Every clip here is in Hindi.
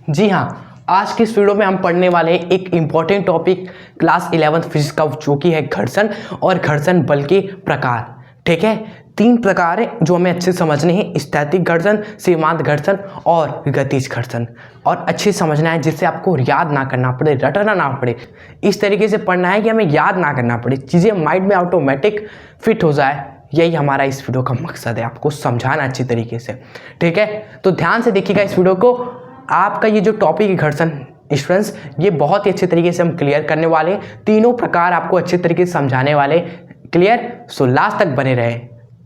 जी हाँ, आज की इस वीडियो में हम पढ़ने वाले हैं एक important topic class 11th physics का, जो कि है घर्षण और घर्षण बल के प्रकार। ठीक है, 3 प्रकार है जो हमें अच्छे समझने हैं: स्थैतिक घर्षण, सीमांत घर्षण और गतिज घर्षण। और अच्छे समझना है जिससे आपको याद ना करना पड़े, रटना ना पड़े। इस तरीके से पढ़ना है कि हमें याद ना करना पड़े, चीज़ें माइंड में ऑटोमेटिक फिट हो जाए। यही हमारा इस वीडियो का मकसद है, आपको समझाना अच्छी तरीके से। ठीक है, तो ध्यान से देखिएगा इस वीडियो को। आपका ये जो टॉपिक है घर्षण स्टूडेंट्स, ये बहुत ही अच्छे तरीके से हम क्लियर करने वाले हैं। तीनों प्रकार आपको अच्छे तरीके से समझाने वाले। क्लियर? सो लास्ट तक बने रहे,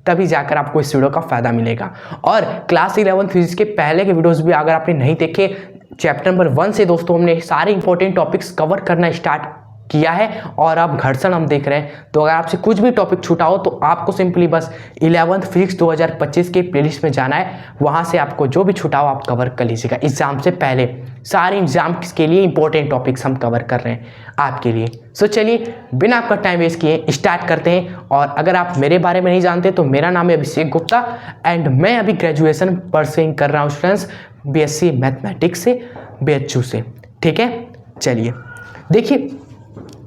तभी जाकर आपको इस वीडियो का फायदा मिलेगा। और क्लास 11 फिजिक्स के पहले के वीडियोस भी अगर आपने नहीं देखे, चैप्टर नंबर 1 से दोस्तों हमने सारे इंपॉर्टेंट टॉपिक्स कवर करना स्टार्ट किया है और अब घर्षण हम देख रहे हैं। तो अगर आपसे कुछ भी टॉपिक छूटा हो तो आपको सिंपली बस 11th फिजिक्स 2025 के प्लेलिस्ट में जाना है, वहां से आपको जो भी छूटा हो आप कवर कर लीजिएगा। एग्जाम से पहले सारे एग्जाम के लिए इंपॉर्टेंट टॉपिक्स हम कवर कर रहे हैं आपके लिए। सो चलिए बिना आपका टाइम वेस्ट किए स्टार्ट करते हैं। और अगर आप मेरे बारे में नहीं जानते तो मेरा नाम है अभिषेक गुप्ता एंड मैं अभी ग्रेजुएशन परस्यूइंग कर रहा हूँ स्टूडेंट्स, BSc मैथमेटिक्स से, BHU से। ठीक है, चलिए देखिए,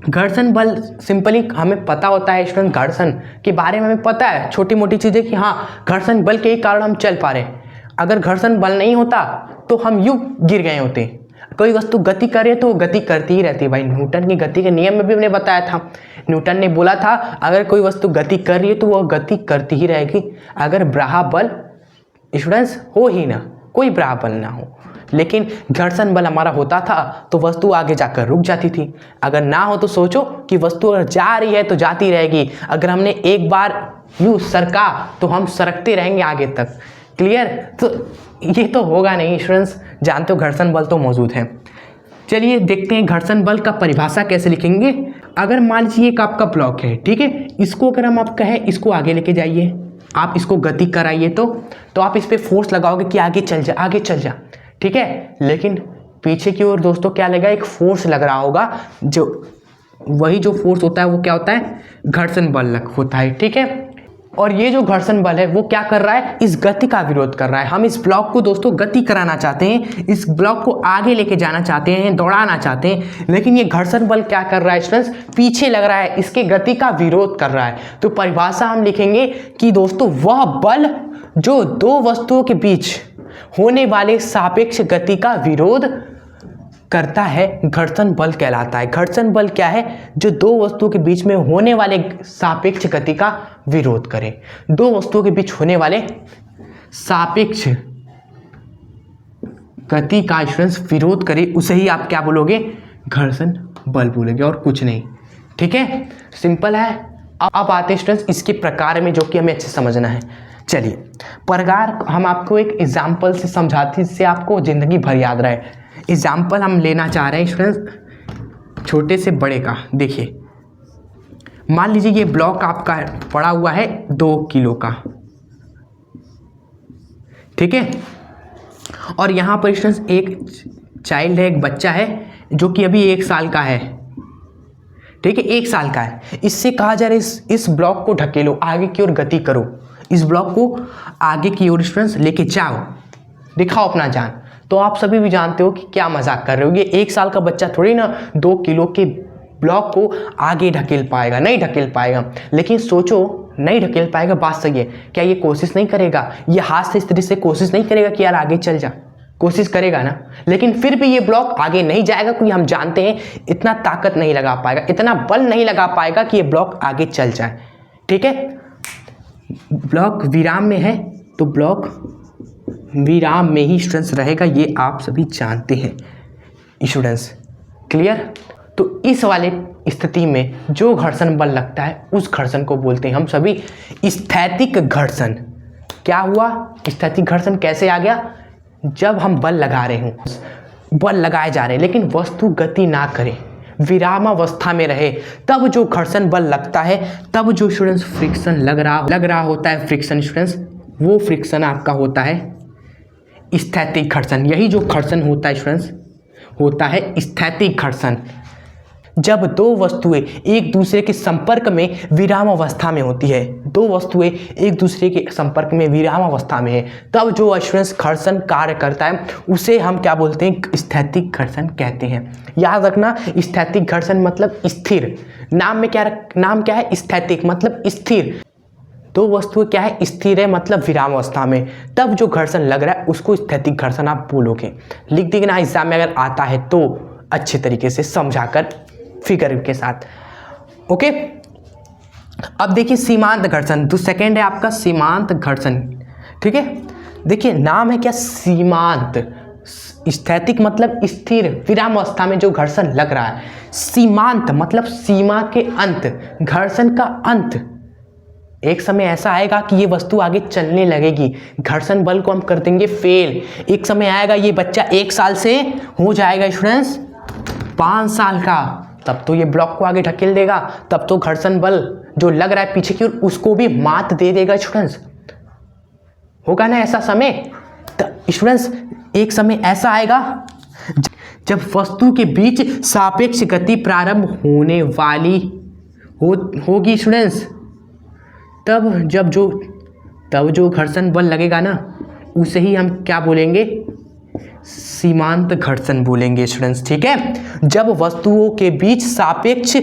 घर्षण बल सिंपली हमें पता होता है स्टूडेंट, घर्षण के बारे में हमें पता है छोटी मोटी चीज़ें कि हाँ घर्षण बल के ही कारण हम चल पा रहे हैं। अगर घर्षण बल नहीं होता तो हम यूं गिर गए होते। कोई वस्तु गति करे तो वो गति करती ही रहती है। भाई न्यूटन की गति के नियम में भी हमने बताया था, न्यूटन ने बोला था अगर कोई वस्तु गति कर रही है तो वह गति करती ही रहेगी। अगर ब्राहा बल स्टूडेंट्स हो ही ना, कोई ब्राहा बल ना हो, लेकिन घर्षण बल हमारा होता था तो वस्तु आगे जाकर रुक जाती थी। अगर ना हो तो सोचो कि वस्तु अगर जा रही है तो जाती रहेगी, अगर हमने एक बार यूं सरका तो हम सरकते रहेंगे आगे तक। क्लियर? तो ये तो होगा नहीं स्टूडेंट्स, जानते हो घर्षण बल तो मौजूद है। चलिए देखते हैं घर्षण बल का परिभाषा कैसे लिखेंगे। अगर मान लीजिए एक आपका ब्लॉक है, ठीक है, इसको अगर हम आप कहें इसको आगे लेके जाइए, आप इसको गति कराइए तो आप इस पर फोर्स लगाओगे कि आगे चल जा, आगे चल जा। ठीक है, लेकिन पीछे की ओर दोस्तों क्या लगेगा, एक फोर्स लग रहा होगा, जो वही जो फोर्स होता है वो क्या होता है, घर्षण बल होता है। ठीक है, और ये जो घर्षण बल है वो क्या कर रहा है, इस गति का विरोध कर रहा है। हम इस ब्लॉक को दोस्तों गति कराना चाहते हैं, इस ब्लॉक को आगे लेके जाना चाहते हैं, दौड़ाना चाहते हैं, लेकिन ये घर्षण बल क्या कर रहा है स्टूडेंट्स, पीछे लग रहा है, इसके गति का विरोध कर रहा है। तो परिभाषा हम लिखेंगे कि दोस्तों वह बल जो दो वस्तुओं के बीच होने वाले सापेक्ष गति का विरोध करता है, घर्षण बल कहलाता है। घर्षण बल क्या है, जो दो वस्तुओं के बीच में होने वाले सापेक्ष गति का विरोध करे। दो वस्तुओं के बीच होने वाले सापेक्ष गति का स्टूडेंट्स विरोध करे, उसे ही आप क्या बोलोगे, घर्षण बल बोलोगे, और कुछ नहीं। ठीक है, सिंपल है। अब आते हैं स्टूडेंट्स इसके प्रकार में, जो कि हमें अच्छे समझना है। चलिए प्रकार हम आपको एक एग्जाम्पल से समझाते हैं, जिससे आपको जिंदगी भर याद रहे। एग्जाम्पल हम लेना चाह रहे हैं स्टूडेंट्स छोटे से बड़े का। देखिए मान लीजिए ये ब्लॉक आपका पड़ा हुआ है 2 किलो का, ठीक है, और यहाँ पर स्टूडेंट्स एक चाइल्ड है, एक बच्चा है जो कि अभी 1 साल का है। ठीक है, 1 साल का है। इससे कहा जा रहा है इस ब्लॉक को ढकेलो, आगे की ओर गति करो, इस ब्लॉक को आगे की ओर स्टूडेंट्स लेके जाओ, दिखाओ अपना जान। तो आप सभी भी जानते हो कि क्या मजाक कर रहे हो, ये 1 साल का बच्चा थोड़ी ना 2 किलो के ब्लॉक को आगे ढकेल पाएगा, नहीं ढकेल पाएगा। लेकिन सोचो, नहीं ढकेल पाएगा, बात सही है, क्या ये कोशिश नहीं करेगा, ये हाथ से इस तरह से कोशिश नहीं करेगा कि यार आगे चल जा, कोशिश करेगा ना। लेकिन फिर भी ये ब्लॉक आगे नहीं जाएगा, क्योंकि हम जानते हैं इतना ताकत नहीं लगा पाएगा, इतना बल नहीं लगा पाएगा कि ये ब्लॉक आगे चल जाए। ठीक है, ब्लॉक विराम में है तो ब्लॉक विराम में ही स्टूडेंट्स रहेगा, ये आप सभी जानते हैं स्टूडेंट्स। क्लियर? तो इस वाले स्थिति में जो घर्षण बल लगता है उस घर्षण को बोलते हैं हम सभी स्थैतिक घर्षण। क्या हुआ, स्थैतिक घर्षण कैसे आ गया, जब हम बल लगा रहे हों, बल लगाए जा रहे हैं लेकिन वस्तु गति ना करे, विरामावस्था में रहे, तब जो घर्षण बल लगता है, तब जो स्टूडेंट्स फ्रिक्शन लग रहा होता है, फ्रिक्शन स्टूडेंट्स, वो फ्रिक्शन आपका होता है स्थैतिक घर्षण। यही जो घर्षण होता है स्टूडेंट्स, होता है स्थैतिक घर्षण। जब दो वस्तुएं एक दूसरे के संपर्क में विराम अवस्था में होती है, दो वस्तुएं एक दूसरे के संपर्क में विराम अवस्था में है, तब जो स्टूडेंट्स घर्षण कार्य करता है उसे हम क्या बोलते हैं, स्थैतिक घर्षण कहते हैं। याद रखना, स्थैतिक घर्षण मतलब स्थिर, नाम क्या है, स्थैतिक मतलब स्थिर। दो वस्तुएं क्या है, स्थिर है मतलब विराम अवस्था में, तब जो घर्षण लग रहा है उसको स्थैतिक घर्षण आप बोलोगे। लिख देना एग्जाम में अगर आता है तो अच्छे तरीके से समझाकर फिगर के साथ। ओके, अब देखिए सीमांत घर्षण, तो सेकंड है आपका सीमांत घर्षण। ठीक है, देखिए नाम है क्या, सीमांत। स्थैतिक मतलब स्थिर, विराम अवस्था में जो घर्षण लग रहा है। सीमांत मतलब सीमा के अंत, घर्षण का अंत। एक समय ऐसा आएगा कि ये वस्तु आगे चलने लगेगी, घर्षण बल को हम कर देंगे फेल। एक समय आएगा ये बच्चा 1 साल से हो जाएगा स्टूडेंट्स 5 साल का, तब तो ये ब्लॉक को आगे ढकेल देगा, तब तो घर्षण बल जो लग रहा है पीछे की ओर उसको भी मात दे देगा स्टूडेंट्स। होगा ना ऐसा समय? स्टूडेंट्स एक समय ऐसा आएगा जब वस्तु के बीच सापेक्ष गति प्रारंभ होने वाली होगी स्टूडेंट्स, तब जो घर्षण बल लगेगा ना उसे ही हम क्या बोलेंगे, सीमांत घर्षण बोलेंगे स्टूडेंट्स। ठीक है, जब वस्तुओं के बीच सापेक्ष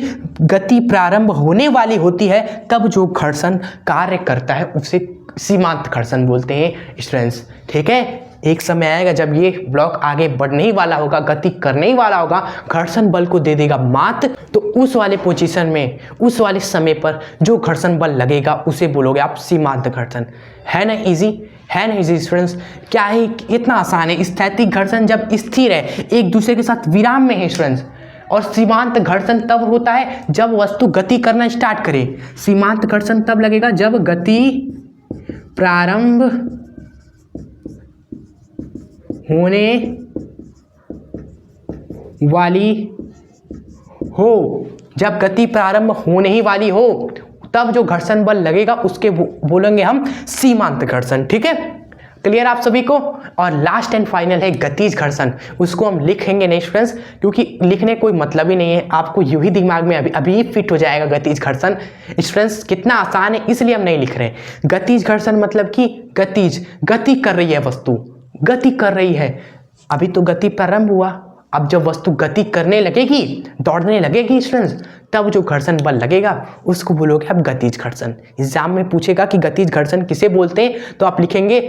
गति प्रारंभ होने वाली होती है तब जो घर्षण कार्य करता है उसे सीमांत घर्षण बोलते हैं स्टूडेंट्स। ठीक है, एक समय आएगा जब ये ब्लॉक आगे बढ़ने ही वाला होगा, गति करने ही वाला होगा, घर्षण बल को दे देगा मात, तो उस वाले पोजीशन में, उस वाले समय पर जो घर्षण बल लगेगा उसे बोलोगे आप सीमांत घर्षण। है ना इजी, है ना इजी स्टूडेंट्स? क्या है, इतना आसान है। स्थैतिक घर्षण जब स्थिर है, एक दूसरे के साथ विराम में है स्टूडेंट्स, और सीमांत घर्षण तब होता है जब वस्तु गति करना स्टार्ट करे। सीमांत घर्षण तब लगेगा जब गति प्रारंभ होने वाली हो, जब गति प्रारंभ होने ही वाली हो तब जो घर्षण बल लगेगा उसके बोलेंगे हम सीमांत घर्षण। ठीक है, क्लियर आप सभी को? और लास्ट एंड फाइनल है गतिज घर्षण। उसको हम लिखेंगे नहीं स्टूडेंट्स, क्योंकि लिखने कोई मतलब ही नहीं है, आपको यूं ही दिमाग में अभी फिट हो जाएगा गतिज घर्षण। स्टूडेंट्स कितना आसान है इसलिए हम नहीं लिख रहे। गतिज घर्षण मतलब कि गतिज, गति कर रही है वस्तु, गति कर रही है। अभी तो गति प्रारंभ हुआ, अब जब वस्तु गति करने लगेगी, दौड़ने लगेगी स्टूडेंट्स, तब जो घर्षण बल लगेगा उसको बोलोगे आप गतिज घर्षण। एग्जाम में पूछेगा कि गतिज घर्षण किसे बोलते हैं, तो आप लिखेंगे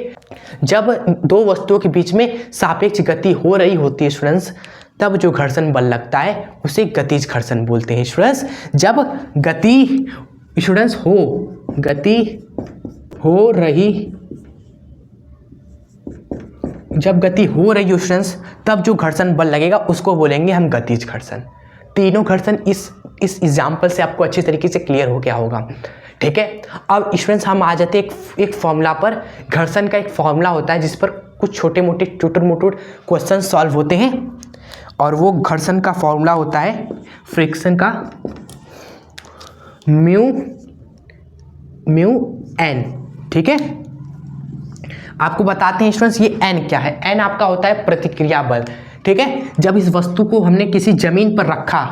जब दो वस्तुओं के बीच में सापेक्ष गति हो रही होती है स्टूडेंट्स, तब जो घर्षण बल लगता है उसे गतिज घर्षण बोलते हैं स्टूडेंट्स। जब गति स्टूडेंट्स गति हो रही, जब गति हो रही हो स्टूडेंट्स, तब जो घर्षण बल लगेगा उसको बोलेंगे हम गतिज घर्षण। तीनों घर्षण इस एग्जाम्पल से आपको अच्छी तरीके से क्लियर हो गया होगा। ठीक है, अब स्टूडेंट्स हम आ जाते हैं एक फॉर्मूला पर। घर्षण का एक फॉर्मूला होता है जिस पर कुछ छोटे मोटे क्वेश्चन सॉल्व होते हैं, और वो घर्षण का फॉर्मूला होता है फ्रिक्शन का म्यू एन। ठीक है, आपको बताते हैं स्टूडेंट्स ये एन क्या है। एन आपका होता है प्रतिक्रिया बल। ठीक है, जब इस वस्तु को हमने किसी जमीन पर रखा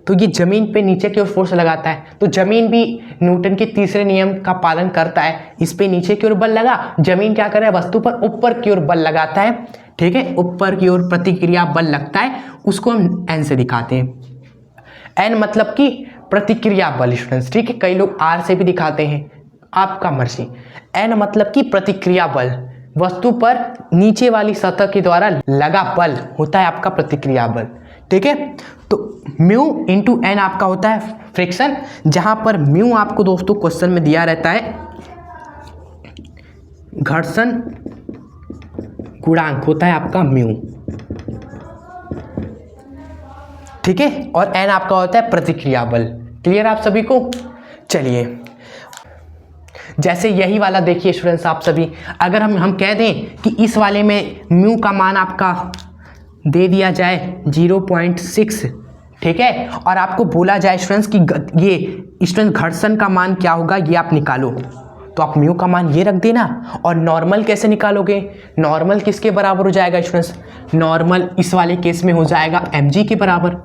तो ये जमीन पे नीचे की ओर फोर्स लगाता है, तो जमीन भी न्यूटन के तीसरे नियम का पालन करता है। इस पे नीचे की ओर बल लगा, जमीन क्या कर रहा है, वस्तु पर ऊपर की ओर बल लगाता है। ठीक है, ऊपर की ओर प्रतिक्रिया बल लगता है, उसको हम एन से दिखाते हैं। एन मतलब कि प्रतिक्रिया बल स्टूडेंट्स। ठीक है, कई लोग आर से भी दिखाते हैं, आपका मर्जी। एन मतलब कि प्रतिक्रिया बल, वस्तु पर नीचे वाली सतह के द्वारा लगा बल होता है आपका प्रतिक्रिया बल। ठीक है, तो म्यू इंटू एन आपका होता है फ्रिक्शन, जहां पर म्यू आपको दोस्तों क्वेश्चन में दिया रहता है घर्षण गुणांक होता है आपका म्यू। ठीक है, और एन आपका होता है प्रतिक्रिया बल। क्लियर आप सभी को? चलिए, जैसे यही वाला देखिए स्टूडेंट्स आप सभी, अगर हम कह दें कि इस वाले में म्यू का मान आपका दे दिया जाए 0.6, ठीक है, और आपको बोला जाए स्टूडेंट्स कि ये स्टूडेंट घर्षण का मान क्या होगा ये आप निकालो, तो आप म्यू का मान ये रख देना। और नॉर्मल कैसे निकालोगे? नॉर्मल किसके बराबर हो जाएगा स्टूडेंट्स? नॉर्मल इस वाले केस में हो जाएगा mg के बराबर।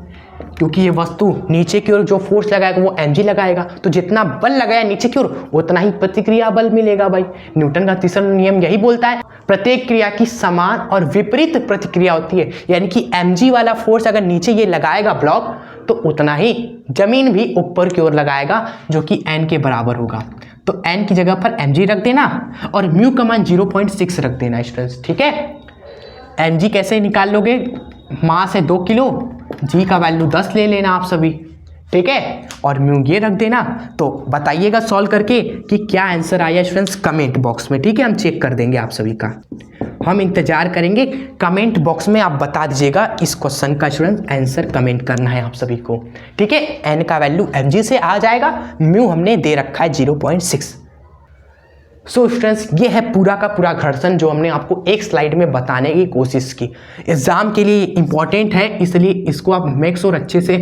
क्योंकि ये वस्तु नीचे की ओर जो फोर्स लगाएगा वो mg लगाएगा, तो जितना बल लगाया नीचे की ओर उतना ही प्रतिक्रिया बल मिलेगा भाई। न्यूटन का तीसरा नियम यही बोलता है, प्रत्येक क्रिया की समान और विपरीत प्रतिक्रिया होती है। यानी कि mg वाला फोर्स अगर नीचे ये लगाएगा ब्लॉक, तो उतना ही जमीन भी ऊपर की ओर लगाएगा, जो कि n के बराबर होगा। तो n की जगह पर mg रख देना और म्यू का मान 0.6 रख देना स्टूडेंट्स, ठीक है। mg कैसे निकाल लोगे, मास है 2 किलो, g का वैल्यू 10 ले लेना आप सभी, ठीक है, और म्यू ये रख देना। तो बताइएगा सॉल्व करके कि क्या आंसर आया स्टूडेंट्स कमेंट बॉक्स में, ठीक है। हम चेक कर देंगे आप सभी का, हम इंतजार करेंगे। कमेंट बॉक्स में आप बता दीजिएगा इस क्वेश्चन का स्टूडेंट आंसर कमेंट करना है आप सभी को, ठीक है। n का वैल्यू mg से आ जाएगा, म्यू हमने दे रखा है 0.6। सो स्टूडेंट्स ये है पूरा का पूरा घर्षण जो हमने आपको एक स्लाइड में बताने की कोशिश की। एग्जाम के लिए इंपॉर्टेंट है, इसलिए इसको आप मेक श्योर अच्छे से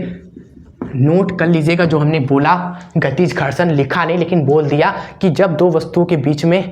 नोट कर लीजिएगा। जो हमने बोला गतिज घर्षण लिखा नहीं लेकिन बोल दिया कि जब दो वस्तुओं के बीच में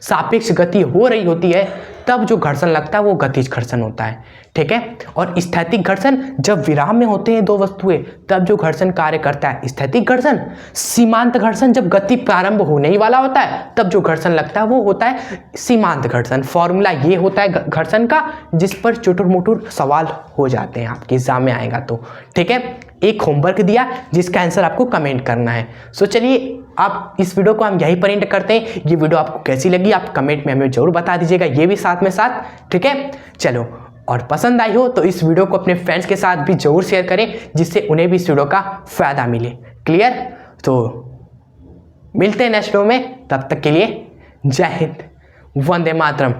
सापेक्ष गति हो रही होती है तब जो घर्षण लगता है वो गतिज घर्षण होता है, ठीक है। और स्थैतिक घर्षण जब विराम में होते हैं दो वस्तुएं तब जो घर्षण कार्य करता है स्थैतिक घर्षण। सीमांत घर्षण जब गति प्रारंभ होने ही वाला होता है तब जो घर्षण लगता है वो होता है सीमांत घर्षण। फॉर्मूला ये होता है घर्षण का, जिस पर चुटुर मुटुर सवाल हो जाते हैं आपके एग्जाम में आएगा तो, ठीक है। एक होमवर्क दिया जिसका आंसर आपको कमेंट करना है। सो चलिए आप इस वीडियो को हम यहीं पर एंड करते हैं। ये वीडियो आपको कैसी लगी आप कमेंट में हमें जरूर बता दीजिएगा, ये भी साथ में साथ, ठीक है। चलो, और पसंद आई हो तो इस वीडियो को अपने फ्रेंड्स के साथ भी जरूर शेयर करें जिससे उन्हें भी इस वीडियो का फायदा मिले। क्लियर? तो मिलते हैं नेक्स्ट वीडियो में, तब तक के लिए जय हिंद, वंदे मातरम।